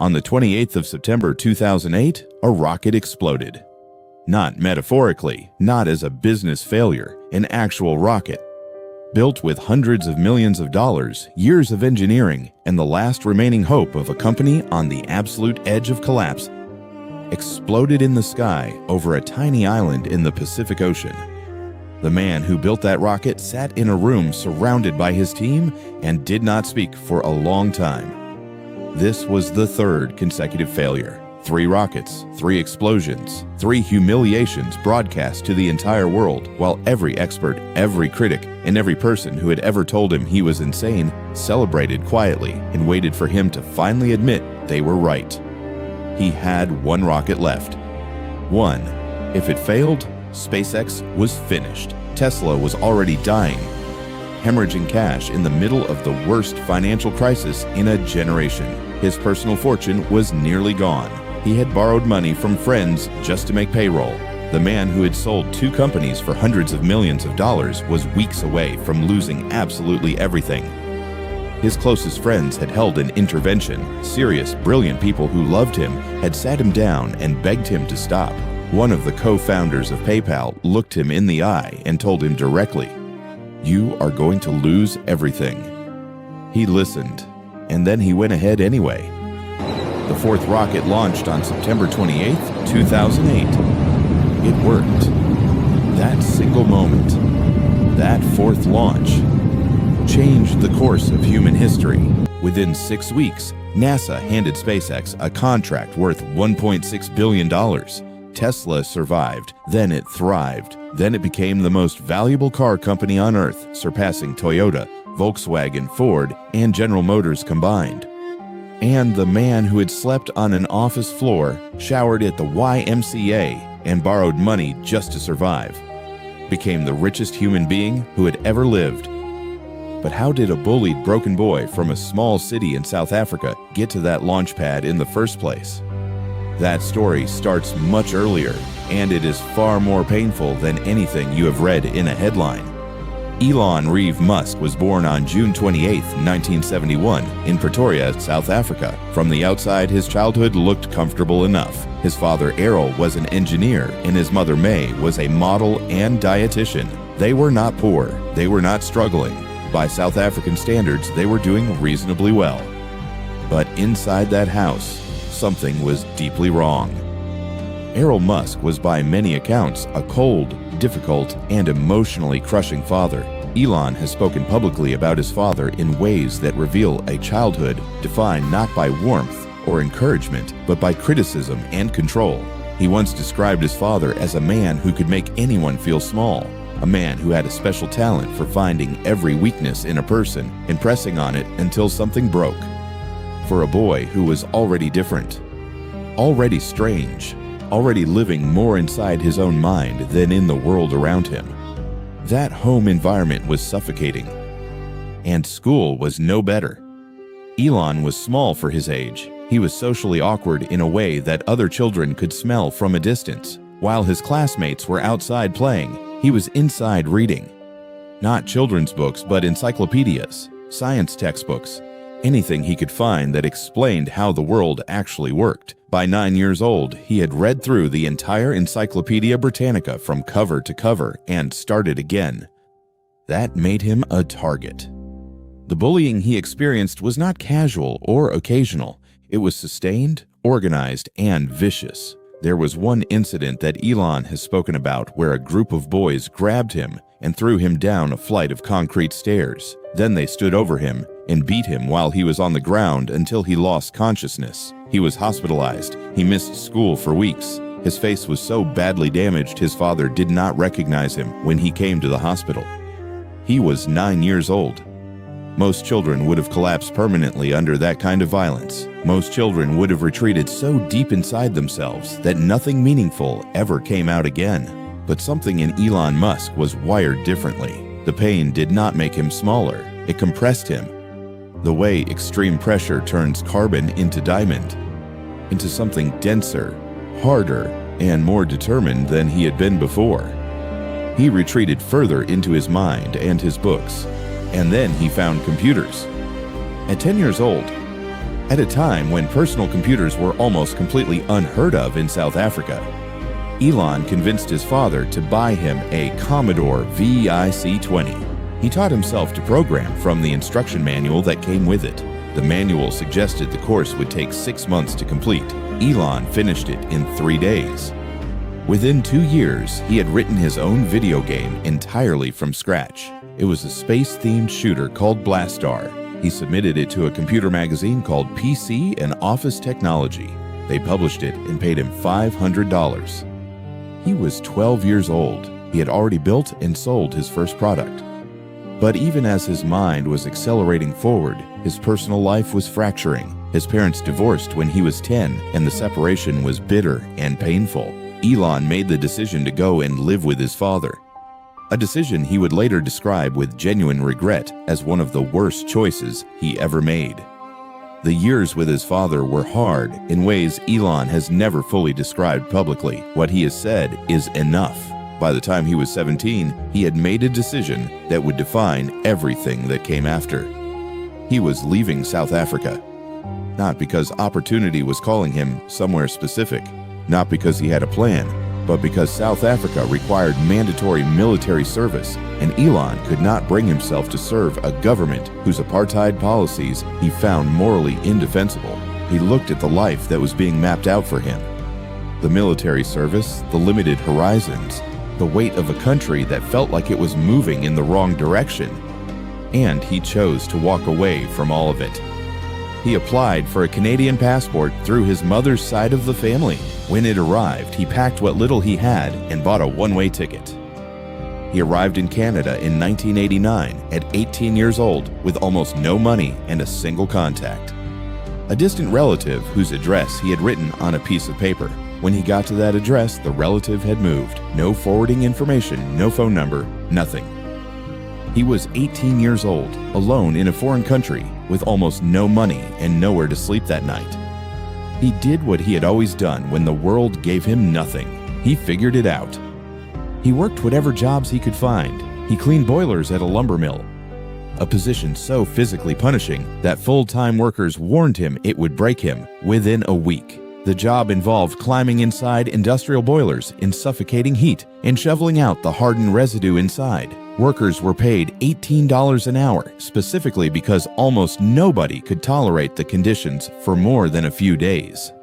On the 28th of September 2008, a rocket exploded. Not metaphorically, not as a business failure, an actual rocket. Built with hundreds of millions of dollars, years of engineering, and the last remaining hope of a company on the absolute edge of collapse, exploded in the sky over a tiny island in the Pacific Ocean. The man who built that rocket sat in a room surrounded by his team and did not speak for a long time. This was the third consecutive failure. 3 rockets, 3 explosions, 3 humiliations broadcast to the entire world, while every expert, every critic, and every person who had ever told him he was insane celebrated quietly and waited for him to finally admit they were right. He had 1 rocket left. 1. If it failed, SpaceX was finished. Tesla was already dying, hemorrhaging cash in the middle of the worst financial crisis in a generation. His personal fortune was nearly gone. He had borrowed money from friends just to make payroll. The man who had sold 2 companies for hundreds of millions of dollars was weeks away from losing absolutely everything. His closest friends had held an intervention. Serious, brilliant people who loved him had sat him down and begged him to stop. One of the co-founders of PayPal looked him in the eye and told him directly, "You are going to lose everything." He listened, and then he went ahead anyway. The 4th rocket launched on September 28th, 2008. It worked. That single moment, that 4th launch, changed the course of human history. Within 6 weeks, NASA handed SpaceX a contract worth $1.6 billion. Tesla survived, then it thrived. Then it became the most valuable car company on Earth, surpassing Toyota, Volkswagen, Ford, and General Motors combined. And the man who had slept on an office floor, showered at the YMCA, and borrowed money just to survive, became the richest human being who had ever lived. But how did a bullied, broken boy from a small city in South Africa get to that launch pad in the first place? That story starts much earlier, and it is far more painful than anything you have read in a headline. Elon Musk was born on June 28, 1971, in Pretoria, South Africa. From the outside, his childhood looked comfortable enough. His father, Errol, was an engineer, and his mother, May, was a model and dietitian. They were not poor. They were not struggling. By South African standards, they were doing reasonably well. But inside that house, something was deeply wrong. Elon Musk was by many accounts a cold, difficult, and emotionally crushing father. Elon has spoken publicly about his father in ways that reveal a childhood defined not by warmth or encouragement, but by criticism and control. He once described his father as a man who could make anyone feel small, a man who had a special talent for finding every weakness in a person and pressing on it until something broke. For a boy who was already different, already strange, already living more inside his own mind than in the world around him. That home environment was suffocating, and school was no better. Elon was small for his age. He was socially awkward in a way that other children could smell from a distance. While his classmates were outside playing, he was inside reading. Not children's books, but encyclopedias, science textbooks, anything he could find that explained how the world actually worked. By 9 years old, he had read through the entire Encyclopedia Britannica from cover to cover and started again. That made him a target. The bullying he experienced was not casual or occasional. It was sustained, organized, and vicious. There was one incident that Elon has spoken about where a group of boys grabbed him and threw him down a flight of concrete stairs. Then they stood over him and beat him while he was on the ground until he lost consciousness. He was hospitalized. He missed school for weeks. His face was so badly damaged his father did not recognize him when he came to the hospital. He was 9 years old. Most children would have collapsed permanently under that kind of violence. Most children would have retreated so deep inside themselves that nothing meaningful ever came out again. But something in Elon Musk was wired differently. The pain did not make him smaller. It compressed him. The way extreme pressure turns carbon into diamond, into something denser, harder, and more determined than he had been before. He retreated further into his mind and his books, and then he found computers. At 10 years old, At a time when personal computers were almost completely unheard of in South Africa, Elon convinced his father to buy him a Commodore VIC-20. He taught himself to program from the instruction manual that came with it. The manual suggested the course would take 6 months to complete. Elon finished it in 3 days. Within 2 years, he had written his own video game entirely from scratch. It was a space-themed shooter called Blastar. He submitted it to a computer magazine called PC and Office Technology. They published it and paid him $500. He was 12 years old. He had already built and sold his first product. But even as his mind was accelerating forward, his personal life was fracturing. His parents divorced when he was 10, and the separation was bitter and painful. Elon made the decision to go and live with his father, a decision he would later describe with genuine regret as one of the worst choices he ever made. The years with his father were hard in ways Elon has never fully described publicly. What he has said is enough. By the time he was 17, he had made a decision that would define everything that came after. He was leaving South Africa, not because opportunity was calling him somewhere specific, not because he had a plan, but because South Africa required mandatory military service, and Elon could not bring himself to serve a government whose apartheid policies he found morally indefensible. He looked at the life that was being mapped out for him. The military service, the limited horizons, the weight of a country that felt like it was moving in the wrong direction, and he chose to walk away from all of it. He applied for a Canadian passport through his mother's side of the family. When it arrived, he packed what little he had and bought a one-way ticket. He arrived in Canada in 1989 at 18 years old with almost no money and a single contact. A distant relative whose address he had written on a piece of paper. When he got to that address, the relative had moved. No forwarding information, no phone number, nothing. He was 18 years old, alone in a foreign country, with almost no money and nowhere to sleep that night. He did what he had always done when the world gave him nothing. He figured it out. He worked whatever jobs he could find. He cleaned boilers at a lumber mill, a position so physically punishing that full-time workers warned him it would break him within a week. The job involved climbing inside industrial boilers in suffocating heat and shoveling out the hardened residue inside. Workers were paid $18 an hour, specifically because almost nobody could tolerate the conditions for more than a few days.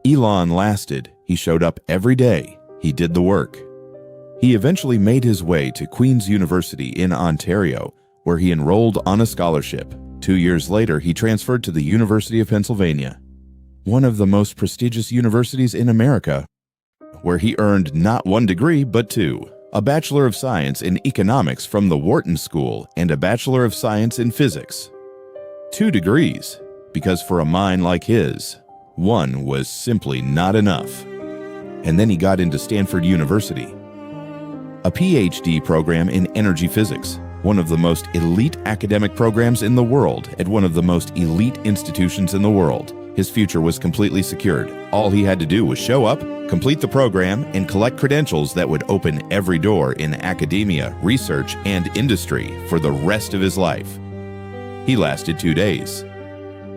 Elon lasted. He showed up every day. He did the work. He eventually made his way to Queen's University in Ontario, where he enrolled on a scholarship. 2 years later, he transferred to the University of Pennsylvania, one of the most prestigious universities in America, where he earned not one degree but two. A Bachelor of Science in Economics from the Wharton School and a Bachelor of Science in Physics. 2 degrees, because for a mind like his, one was simply not enough. And then he got into Stanford University, a PhD program in energy physics, one of the most elite academic programs in the world at one of the most elite institutions in the world. His future was completely secured. All he had to do was show up, complete the program, and collect credentials that would open every door in academia, research, and industry for the rest of his life. He lasted 2 days.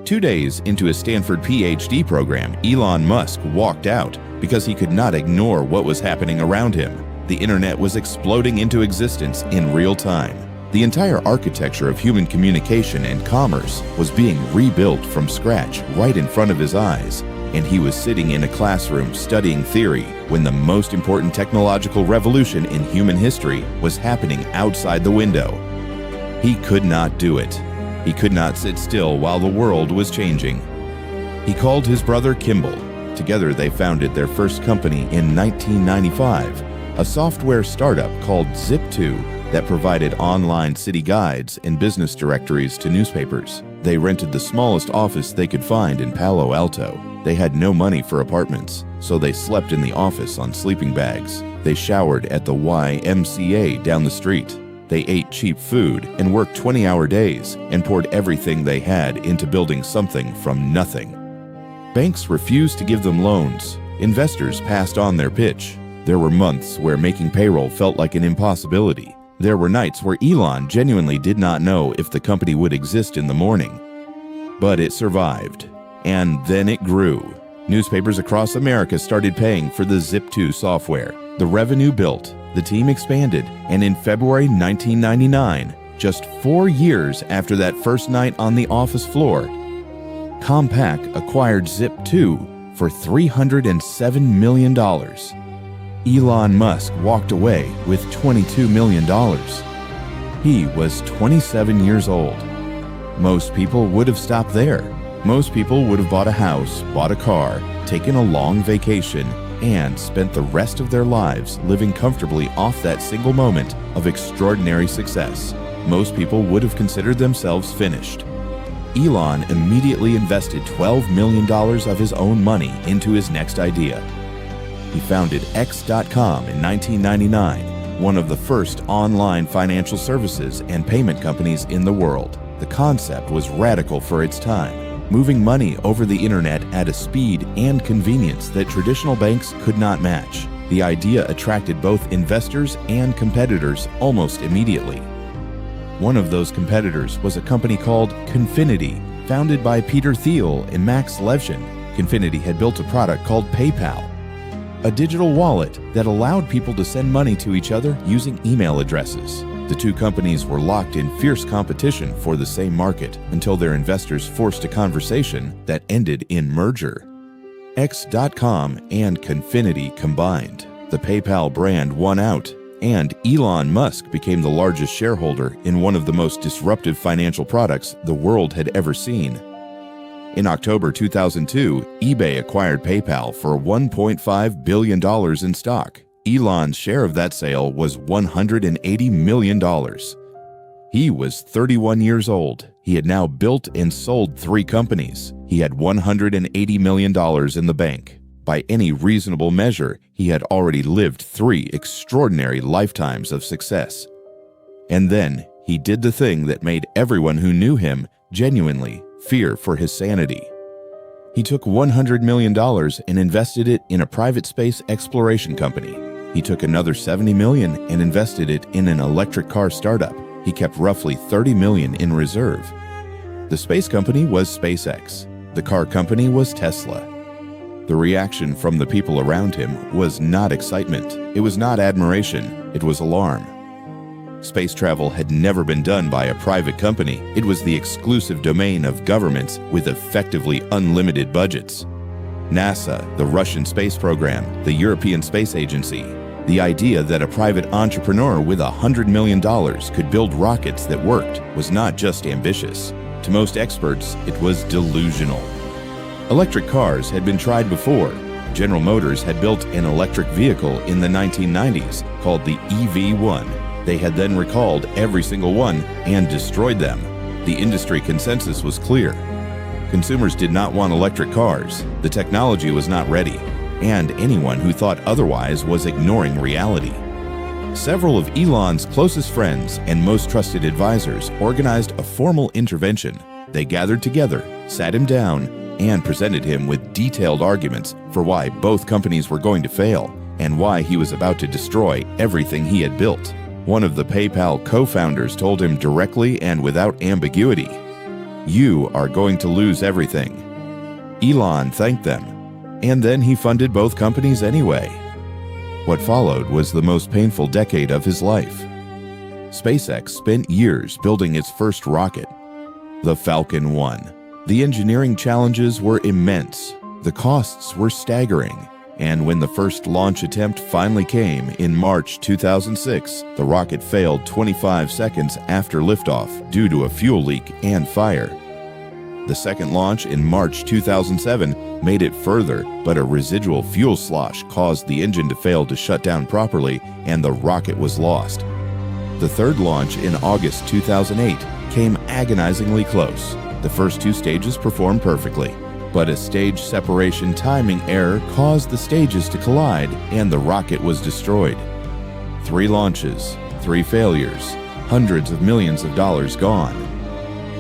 2 days into his Stanford PhD program, Elon Musk walked out because he could not ignore what was happening around him. The internet was exploding into existence in real time. The entire architecture of human communication and commerce was being rebuilt from scratch right in front of his eyes, and he was sitting in a classroom studying theory when the most important technological revolution in human history was happening outside the window. He could not do it. He could not sit still while the world was changing. He called his brother Kimball. Together they founded their first company in 1995, a software startup called Zip2 that provided online city guides and business directories to newspapers. They rented the smallest office they could find in Palo Alto. They had no money for apartments, so they slept in the office on sleeping bags. They showered at the YMCA down the street. They ate cheap food and worked 20-hour days and poured everything they had into building something from nothing. Banks refused to give them loans. Investors passed on their pitch. There were months where making payroll felt like an impossibility. There were nights where Elon genuinely did not know if the company would exist in the morning. But it survived. And then it grew. Newspapers across America started paying for the Zip2 software. The revenue built, the team expanded, and in February 1999, just 4 years after that first night on the office floor, Compaq acquired Zip2 for $307 million. Elon Musk walked away with $22 million. He was 27 years old. Most people would have stopped there. Most people would have bought a house, bought a car, taken a long vacation, and spent the rest of their lives living comfortably off that single moment of extraordinary success. Most people would have considered themselves finished. Elon immediately invested $12 million of his own money into his next idea. He founded X.com in 1999, one of the first online financial services and payment companies in the world. The concept was radical for its time, moving money over the internet at a speed and convenience that traditional banks could not match. The idea attracted both investors and competitors almost immediately. One of those competitors was a company called Confinity, founded by Peter Thiel and Max Levchin. Confinity had built a product called PayPal, a digital wallet that allowed people to send money to each other using email addresses. The two companies were locked in fierce competition for the same market until their investors forced a conversation that ended in merger. X.com and Confinity combined. The PayPal brand won out, and Elon Musk became the largest shareholder in one of the most disruptive financial products the world had ever seen. In October 2002, eBay acquired PayPal for $1.5 billion in stock. Elon's share of that sale was $180 million. He was 31 years old. He had now built and sold 3 companies. He had $180 million in the bank. By any reasonable measure, he had already lived 3 extraordinary lifetimes of success. And then he did the thing that made everyone who knew him genuinely fear for his sanity. He took $100 million and invested it in a private space exploration company. He took another $70 million and invested it in an electric car startup. He kept roughly $30 million in reserve. The space company was SpaceX. The car company was Tesla. The reaction from the people around him was not excitement. It was not admiration. It was alarm. Space travel had never been done by a private company. It was the exclusive domain of governments with effectively unlimited budgets. NASA, the Russian space program, the European Space Agency. The idea that a private entrepreneur with $100 million could build rockets that worked was not just ambitious. To most experts, it was delusional. Electric cars had been tried before. General Motors had built an electric vehicle in the 1990s called the EV1. They had then recalled every single one and destroyed them. The industry consensus was clear. Consumers did not want electric cars. The technology was not ready, and anyone who thought otherwise was ignoring reality. Several of Elon's closest friends and most trusted advisors organized a formal intervention. They gathered together, sat him down, and presented him with detailed arguments for why both companies were going to fail and why he was about to destroy everything he had built. One of the PayPal co-founders told him directly and without ambiguity, "You are going to lose everything." Elon thanked them, and then he funded both companies anyway. What followed was the most painful decade of his life. SpaceX spent years building its first rocket, the Falcon 1. The engineering challenges were immense. The costs were staggering. And when the first launch attempt finally came in March 2006, the rocket failed 25 seconds after liftoff due to a fuel leak and fire. The second launch in March 2007 made it further, but a residual fuel slosh caused the engine to fail to shut down properly, and the rocket was lost. The third launch in August 2008 came agonizingly close. The first 2 stages performed perfectly, but a stage separation timing error caused the stages to collide, and the rocket was destroyed. 3 launches, 3 failures, hundreds of millions of dollars gone.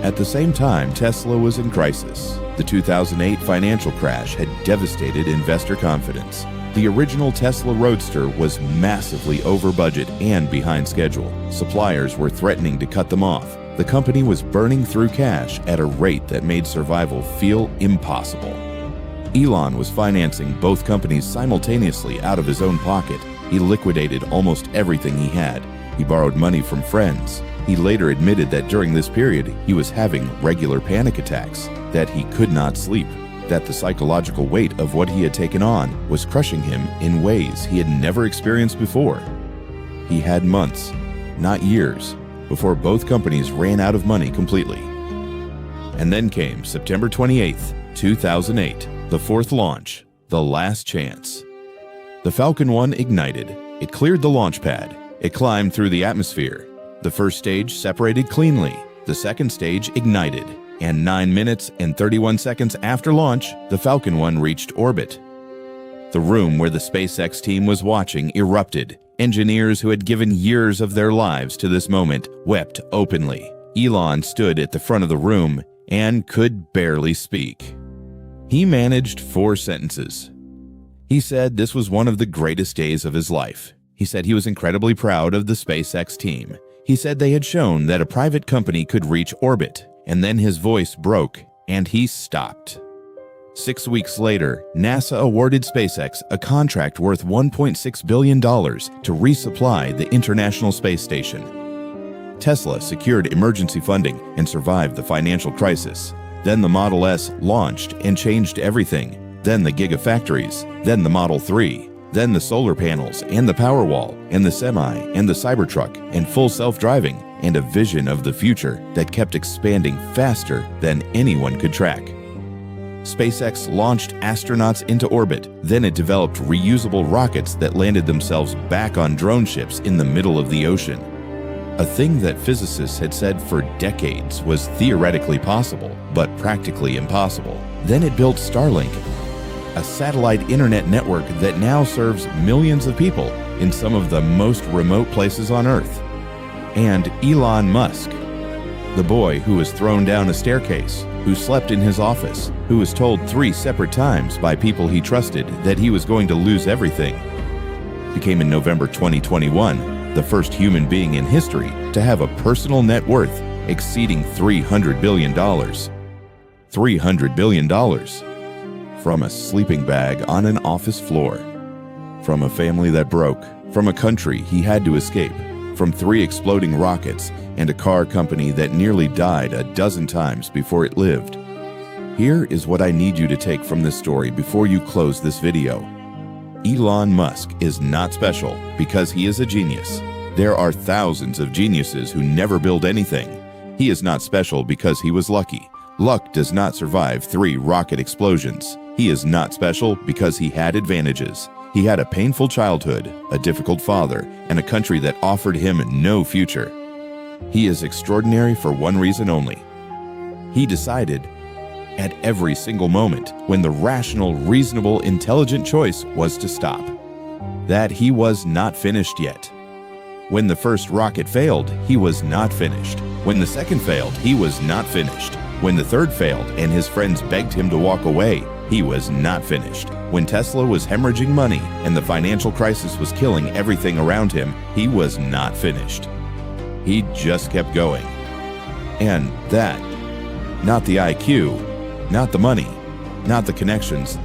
At the same time, Tesla was in crisis. The 2008 financial crash had devastated investor confidence. The original Tesla Roadster was massively over budget and behind schedule. Suppliers were threatening to cut them off. The company was burning through cash at a rate that made survival feel impossible. Elon was financing both companies simultaneously out of his own pocket. He liquidated almost everything he had. He borrowed money from friends. He later admitted that during this period, he was having regular panic attacks, that he could not sleep, that the psychological weight of what he had taken on was crushing him in ways he had never experienced before. He had months, not years, before both companies ran out of money completely. And then came September 28th, 2008, the fourth launch, the last chance. The Falcon 1 ignited. It cleared the launch pad. It climbed through the atmosphere. The first stage separated cleanly. The second stage ignited. And 9 minutes and 31 seconds after launch, the Falcon 1 reached orbit. The room where the SpaceX team was watching erupted. Engineers who had given years of their lives to this moment wept openly. Elon stood at the front of the room and could barely speak. He managed 4 sentences. He said this was one of the greatest days of his life. He said he was incredibly proud of the SpaceX team. He said they had shown that a private company could reach orbit, and then his voice broke and he stopped. 6 weeks later, NASA awarded SpaceX a contract worth $1.6 billion to resupply the International Space Station. Tesla secured emergency funding and survived the financial crisis. Then the Model S launched and changed everything. Then the Gigafactories. Then the Model 3. Then the solar panels and the Powerwall and the Semi and the Cybertruck and full self-driving and a vision of the future that kept expanding faster than anyone could track. SpaceX launched astronauts into orbit. Then it developed reusable rockets that landed themselves back on drone ships in the middle of the ocean. A thing that physicists had said for decades was theoretically possible, but practically impossible. Then it built Starlink, a satellite internet network that now serves millions of people in some of the most remote places on Earth. And Elon Musk, the boy who was thrown down a staircase, who slept in his office, who was told 3 separate times by people he trusted that he was going to lose everything, became in November 2021 the first human being in history to have a personal net worth exceeding $300 billion. $300 billion. From a sleeping bag on an office floor. From a family that broke. From a country he had to escape. From 3 exploding rockets and a car company that nearly died a dozen times before it lived. Here is what I need you to take from this story before you close this video. Elon Musk is not special because he is a genius. There are thousands of geniuses who never build anything. He is not special because he was lucky. Luck does not survive 3 rocket explosions. He is not special because he had advantages. He had a painful childhood, a difficult father, and a country that offered him no future. He is extraordinary for one reason only. He decided, at every single moment, when the rational, reasonable, intelligent choice was to stop, that he was not finished yet. When the first rocket failed, he was not finished. When the second failed, he was not finished. When the third failed and his friends begged him to walk away, he was not finished. When Tesla was hemorrhaging money and the financial crisis was killing everything around him, he was not finished. He just kept going. And that, not the IQ, not the money, not the connections,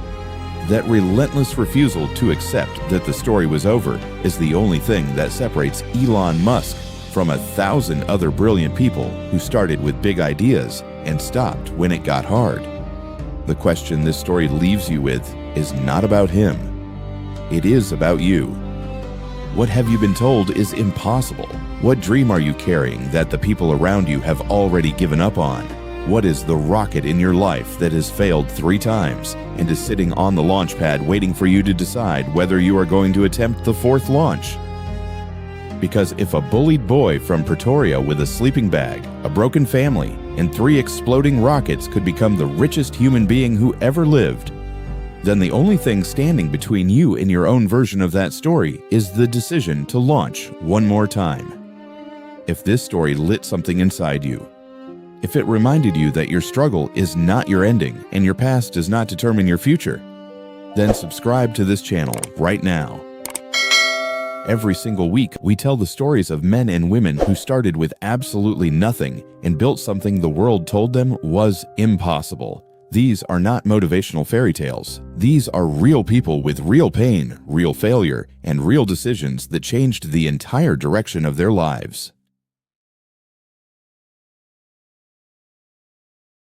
that relentless refusal to accept that the story was over is the only thing that separates Elon Musk from 1,000 other brilliant people who started with big ideas and stopped when it got hard. The question this story leaves you with is not about him. It is about you. What have you been told is impossible? What dream are you carrying that the people around you have already given up on? What is the rocket in your life that has failed 3 times and is sitting on the launch pad waiting for you to decide whether you are going to attempt the 4th launch? Because if a bullied boy from Pretoria with a sleeping bag, a broken family, and 3 exploding rockets could become the richest human being who ever lived, then the only thing standing between you and your own version of that story is the decision to launch one more time. If this story lit something inside you, if it reminded you that your struggle is not your ending and your past does not determine your future, then subscribe to this channel right now. Every single week, we tell the stories of men and women who started with absolutely nothing and built something the world told them was impossible. These are not motivational fairy tales. These are real people with real pain, real failure, and real decisions that changed the entire direction of their lives.